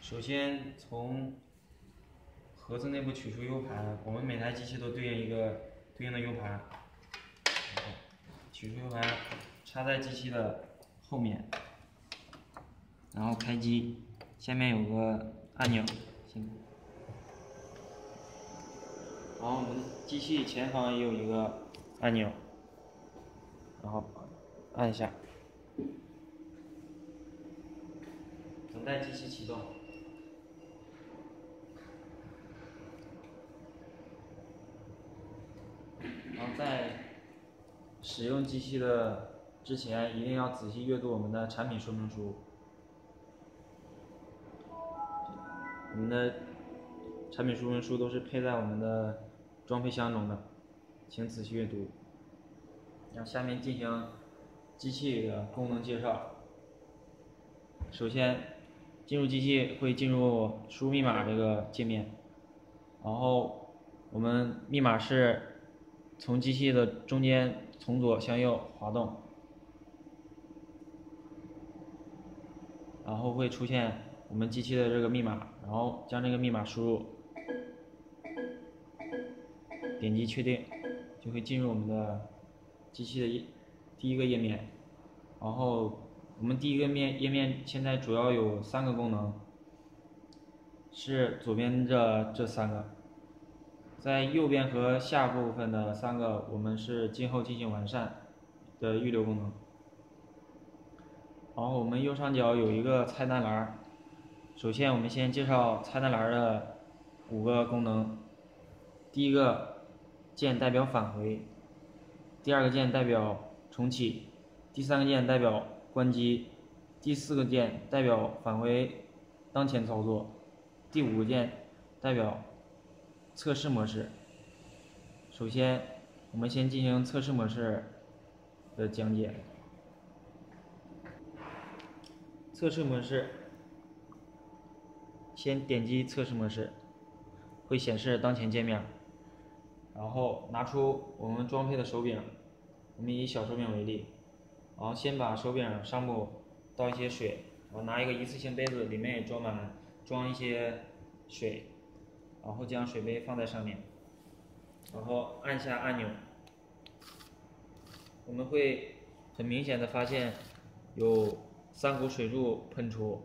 首先从盒子内部取出 U 盘，我们每台机器都对应一个对应的 U 盘，取出 U 盘插在机器的后面，然后开机，下面有个按钮，然后我们机器前方也有一个按钮，然后按一下，等待机器启动。然后在使用机器的之前，一定要仔细阅读我们的产品说明书。我们的产品说明书都是配在我们的装配箱中的，请仔细阅读。然后下面进行机器的功能介绍。首先，进入机器会进入输入密码这个界面，然后我们密码是从机器的中间从左向右滑动，然后会出现我们机器的这个密码，然后将这个密码输入，点击确定，就会进入我们的机器的第一个页面。然后我们第一个页面现在主要有3个功能，是左边的这3个，在右边和下部分的3个我们是今后进行完善的预留功能。然后我们右上角有一个菜单栏，首先我们先介绍菜单栏的5个功能。第一个键代表返回，第2个键代表重启，第3个键代表关机，第4个键代表返回当前操作，第5个键代表测试模式。首先我们先进行测试模式的讲解。测试模式，先点击测试模式，会显示当前界面，然后拿出我们装配的手柄，我们以小手柄为例，然后先把手柄上部倒一些水，然后拿一个一次性杯子，里面也装一些水，然后将水杯放在上面，然后按下按钮，我们会很明显的发现有3股水柱喷出。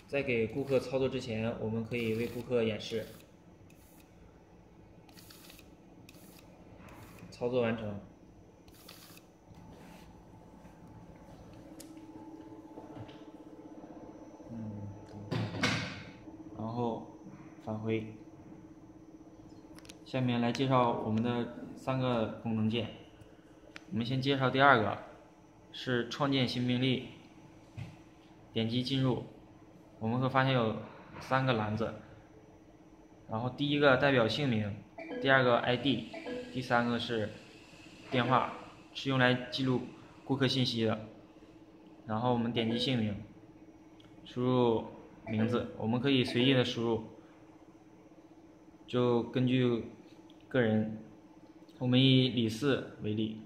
在给顾客操作之前，我们可以为顾客演示。操作完成。然后返回。下面来介绍我们的3个功能键。我们先介绍第2个，是创建新病历。点击进入，我们会发现有3个栏子，然后第一个代表姓名，第2个 ID， 第3个是电话，是用来记录顾客信息的。然后我们点击姓名，输入名字，我们可以随意的输入，就根据个人，我们以李四为例，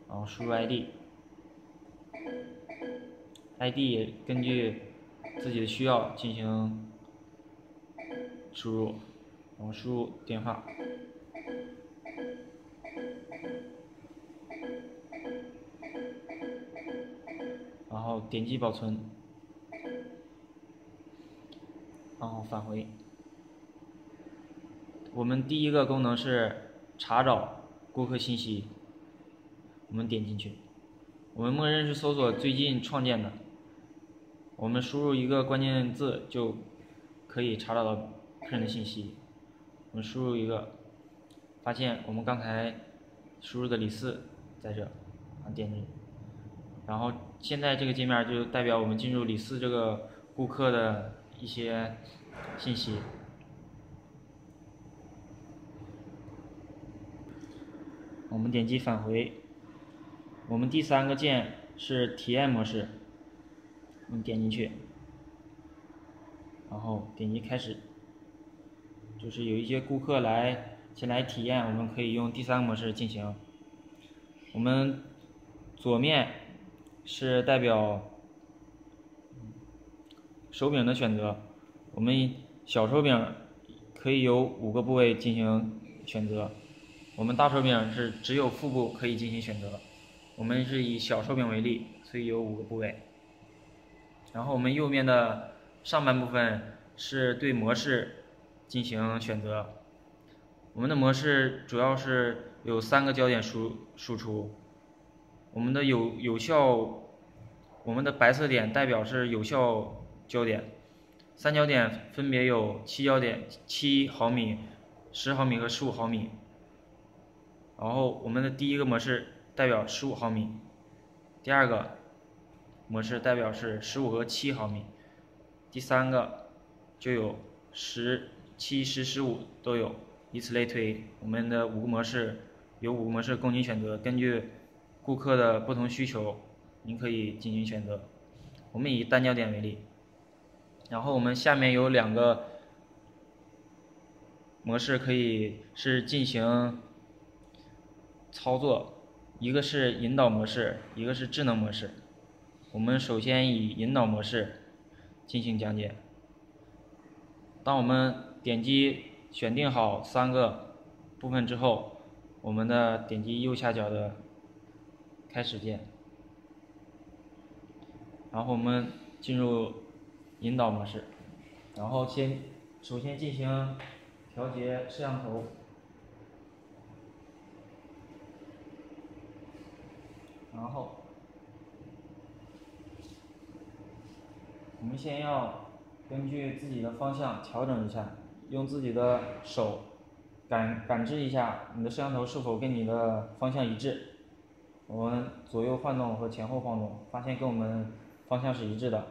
然后输入 ID，ID 也根据自己的需要进行输入，然后输入电话，然后点击保存，然后返回。我们第一个功能是查找顾客信息，我们点进去，我们默认是搜索最近创建的，我们输入一个关键字就可以查找到客人的信息。我们输入一个，发现我们刚才输入的李四在这，点击，然后现在这个界面就代表我们进入李四这个顾客的一些信息。我们点击返回，我们第3个键是体验模式，我们点进去，然后点击开始，就是有一些顾客前来体验，我们可以用第3个模式进行。我们左面是代表手柄的选择，我们小手柄可以有5个部位进行选择，我们大手柄是只有腹部可以进行选择。我们是以小手柄为例，所以有5个部位。然后我们右面的上半部分是对模式进行选择。我们的模式主要是有3个焦点输出，我们的我们的白色点代表是有效焦点，3焦点分别有7毫米、10毫米和15毫米。然后我们的第一个模式代表15毫米，第二个模式代表是15和7毫米，第三个就有10、7、10、15都有，以此类推。我们的5个模式有5个模式供您选择，根据顾客的不同需求，您可以进行选择。我们以单焦点为例，然后我们下面有2个模式可以进行操作，一个是引导模式，一个是智能模式。我们首先以引导模式进行讲解。当我们点击选定好3个部分之后，我们点击右下角的开始键，然后我们进入引导模式，然后首先进行调节摄像头，然后我们先要根据自己的方向调整一下，用自己的手感知一下你的摄像头是否跟你的方向一致。我们左右晃动和前后晃动，发现跟我们方向是一致的，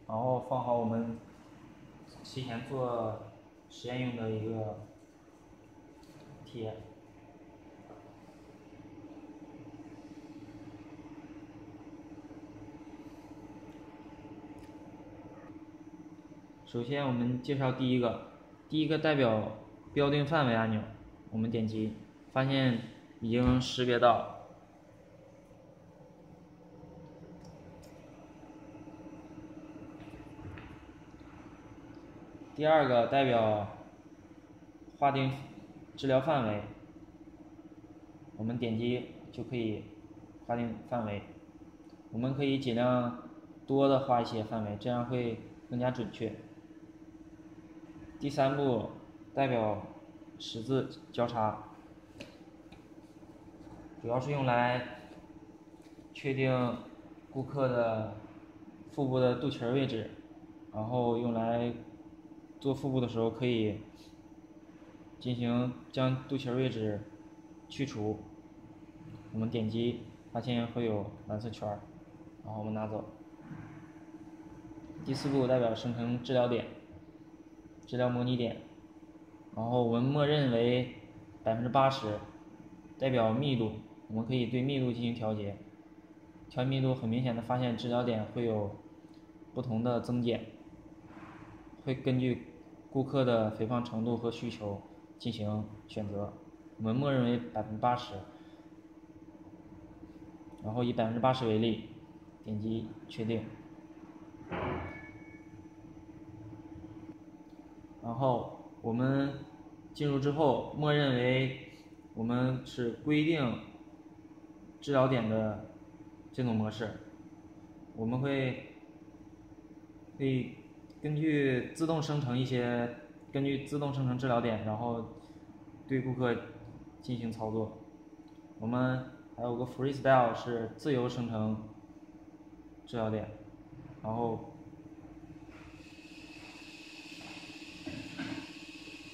然后放好我们提前做实验用的一个贴。首先我们介绍第一个代表标定范围按钮，我们点击，发现已经识别到。第二个代表划定治疗范围，我们点击就可以划定范围。我们可以尽量多的画一些范围，这样会更加准确。第3步代表十字交叉，主要是用来确定顾客的腹部的肚脐位置，然后用来做腹部的时候可以进行将肚脐位置去除。我们点击，发现会有蓝色圈，然后我们拿走。第4步代表生成治疗点、治疗模拟点，然后我们默认为80%，代表密度，我们可以对密度进行调节。调密度很明显的发现治疗点会有不同的增减，会根据顾客的肥胖程度和需求进行选择。我们默认为80%，然后以80%为例，点击确定。然后我们进入之后，默认为我们是规定治疗点的这种模式，我们会根据自动生成治疗点，然后对顾客进行操作。我们还有个 freestyle 是自由生成治疗点，然后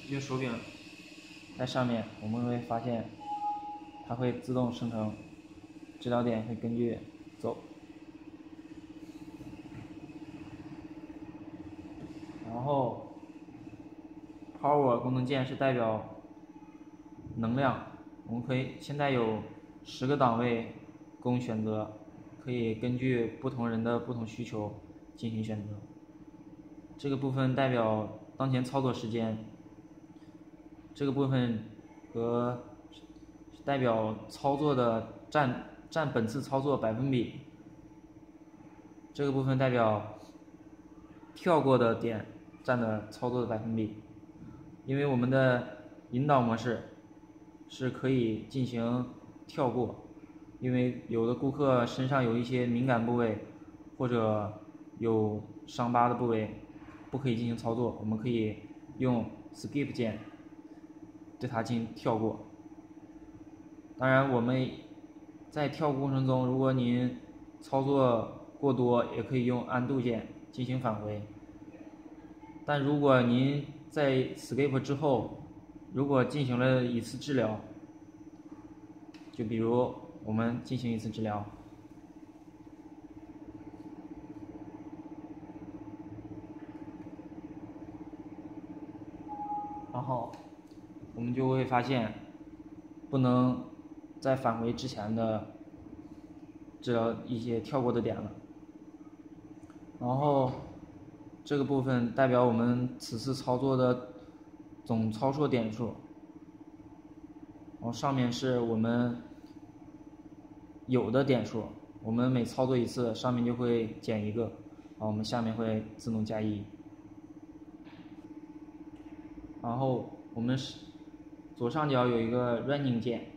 用手柄在上面，我们会发现它会自动生成治疗点，会根据走。然后 Power 功能键是代表能量，我们现在有10个档位供选择，可以根据不同人的不同需求进行选择。这个部分代表当前操作时间，这个部分代表操作的占本次操作百分比，这个部分代表跳过的点占的操作的百分比，因为我们的引导模式是可以进行跳过，因为有的顾客身上有一些敏感部位或者有伤疤的部位不可以进行操作，我们可以用 Skip 键对它进行跳过。当然我们在跳过程中，如果您操作过多，也可以用Undo键进行返回。但如果您在 Skip 之后，如果进行了一次治疗，就比如我们进行一次治疗，然后我们就会发现不能在返回之前的治疗一些跳过的点了。然后这个部分代表我们此次操作的总操作点数，然后上面是我们有的点数，我们每操作一次上面就会减一个，然后我们下面会自动加1。然后我们左上角有一个 Running 键，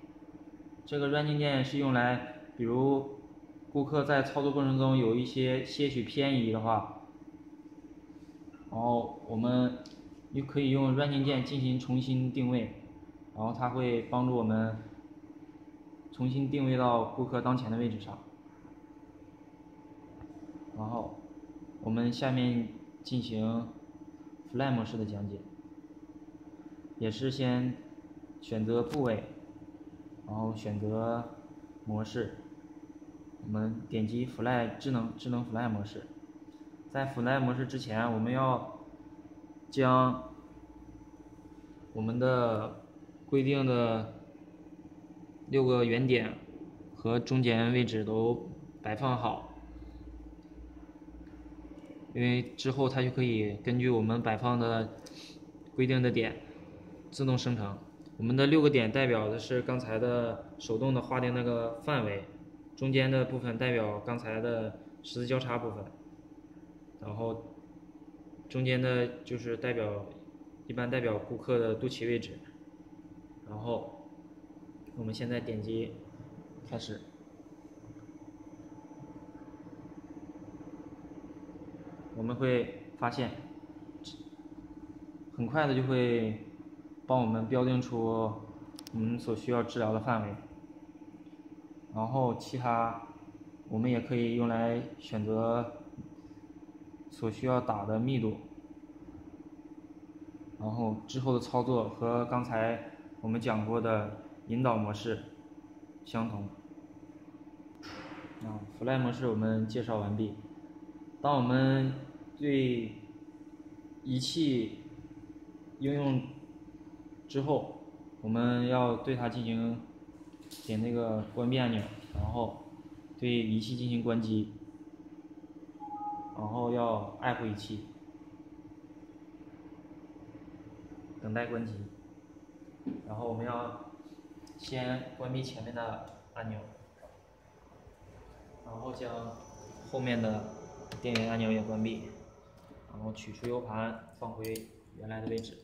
这个 Running 键是用来，比如顾客在操作过程中有一些许偏移的话，然后我们又可以用 Running 键进行重新定位，然后它会帮助我们重新定位到顾客当前的位置上。然后我们下面进行 Fly 模式的讲解，也是先选择部位，然后选择模式，我们点击 Fly 智能 Fly 模式。在 Fly 模式之前，我们要将我们的规定的6个圆点和中间位置都摆放好，因为之后它就可以根据我们摆放的规定的点自动生成。我们的6个点代表的是刚才的手动的划定那个范围，中间的部分代表刚才的十字交叉部分，然后中间的就是一般代表顾客的肚脐位置。然后我们现在点击开始，我们会发现很快的就会帮我们标定出我们所需要治疗的范围，然后其他我们也可以用来选择所需要打的密度，然后之后的操作和刚才我们讲过的引导模式相同。Fly 模式我们介绍完毕。当我们对仪器应用之后，我们要对它进行点那个关闭按钮，然后对仪器进行关机，然后要爱护仪器，等待关机。然后我们要先关闭前面的按钮，然后将后面的电源按钮也关闭，然后取出 U 盘放回原来的位置。